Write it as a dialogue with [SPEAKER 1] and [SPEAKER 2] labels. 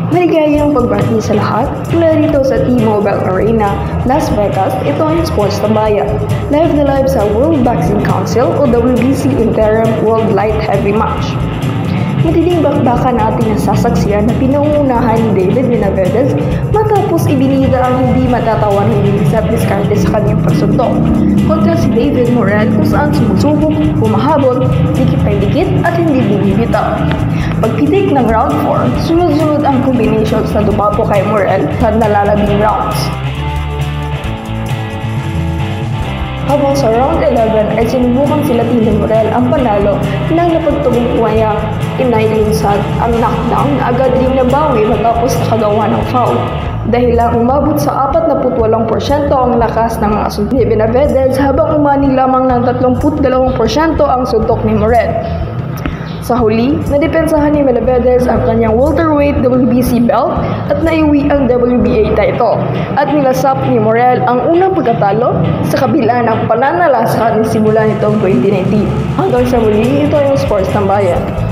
[SPEAKER 1] Maligayang pagbati sa lahat mula dito sa T-Mobile Arena, Las Vegas. Ito ang Sports Tambayan. Live na live sa World Boxing Council o WBC Interim World Light Heavy Match. Matinding bakbakan natin ang sasaksiyan na pinangunahan ni David Benavidez matapos ibinida ang hindi matatawan ni Seth Discarte sa kanyang pagsuntok kontra si David Morrell kung saan sumusubok, humahabol, dikit ng dikit at hindi bumibitaw. Pagpitik ng round 4, sunod-sunod ang combinations na dumapo kay Morrell sa nalalabing rounds. Habang sa round 11 ay sinubukan sila ni Morrell ang panalo nang napagtugong kumaya inayunsad ang knockdown na agad rin nabawi matapos nakagawa ng foul. Dahil lang umabot sa 48% ang lakas ng mga suntok ni Benavidez habang umani lamang ng 32% ang suntok ni Morrell. Sa huli, nadepensahan ni Benavidez ang kanyang welterweight WBC belt at naiuwi ang WBA title at nilasap ni Morrell ang unang pagkatalo sa kabila ng pananalasa ni simula nitong 2019. Hanggang sa muli, ito yung Sports Tambayan.